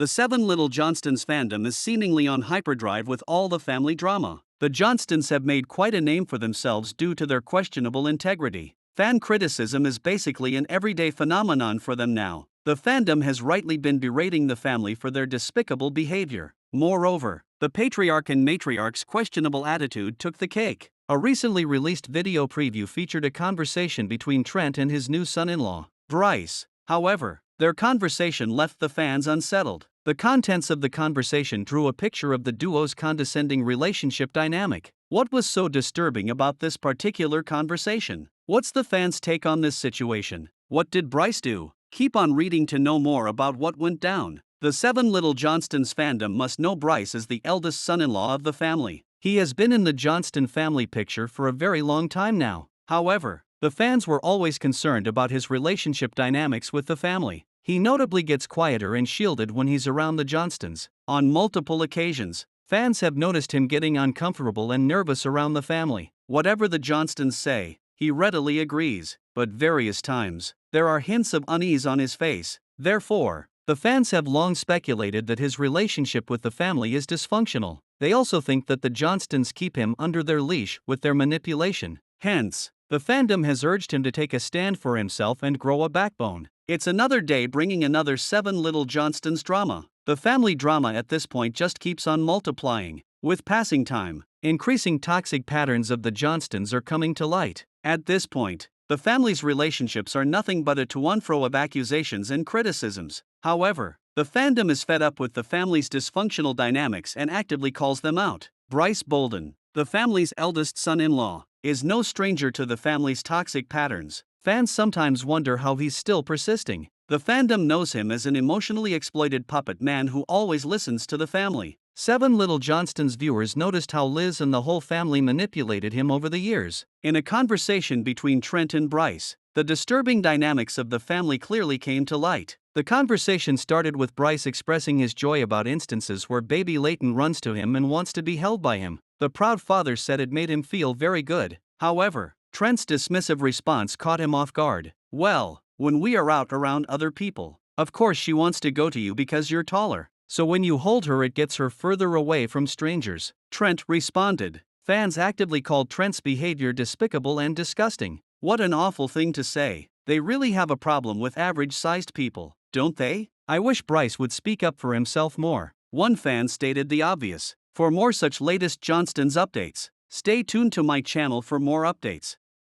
The Seven Little Johnstons fandom is seemingly on hyperdrive with all the family drama. The Johnstons have made quite a name for themselves due to their questionable integrity. Fan criticism is basically an everyday phenomenon for them now. The fandom has rightly been berating the family for their despicable behavior. Moreover, the patriarch and matriarch's questionable attitude took the cake. A recently released video preview featured a conversation between Trent and his new son-in-law, Brice. However, their conversation left the fans unsettled. The contents of the conversation drew a picture of the duo's condescending relationship dynamic. What was so disturbing about this particular conversation? What's the fans' take on this situation? What did Brice do? Keep on reading to know more about what went down. The Seven Little Johnstons fandom must know Brice as the eldest son-in-law of the family. He has been in the Johnston family picture for a very long time now. However, the fans were always concerned about his relationship dynamics with the family. He notably gets quieter and shielded when he's around the Johnstons. On multiple occasions, fans have noticed him getting uncomfortable and nervous around the family. Whatever the Johnstons say, he readily agrees, but various times, there are hints of unease on his face. Therefore, the fans have long speculated that his relationship with the family is dysfunctional. They also think that the Johnstons keep him under their leash with their manipulation. Hence, the fandom has urged him to take a stand for himself and grow a backbone. It's another day bringing another Seven Little Johnstons drama. The family drama at this point just keeps on multiplying. With passing time, increasing toxic patterns of the Johnstons are coming to light. At this point, the family's relationships are nothing but a to-and-fro of accusations and criticisms. However, the fandom is fed up with the family's dysfunctional dynamics and actively calls them out. Brice Bolden, the family's eldest son-in-law, is no stranger to the family's toxic patterns. Fans sometimes wonder how he's still persisting. The fandom knows him as an emotionally exploited puppet man who always listens to the family. Seven Little Johnstons viewers noticed how Liz and the whole family manipulated him over the years. In a conversation between Trent and Brice, the disturbing dynamics of the family clearly came to light. The conversation started with Brice expressing his joy about instances where baby Leighton runs to him and wants to be held by him. The proud father said it made him feel very good. However, Trent's dismissive response caught him off guard. "Well, when we are out around other people, of course she wants to go to you because you're taller. So when you hold her it gets her further away from strangers," Trent responded. Fans actively called Trent's behavior despicable and disgusting. What an awful thing to say. They really have a problem with average-sized people, don't they? I wish Brice would speak up for himself more. One fan stated the obvious. For more such latest Johnstons updates, stay tuned to my channel for more updates.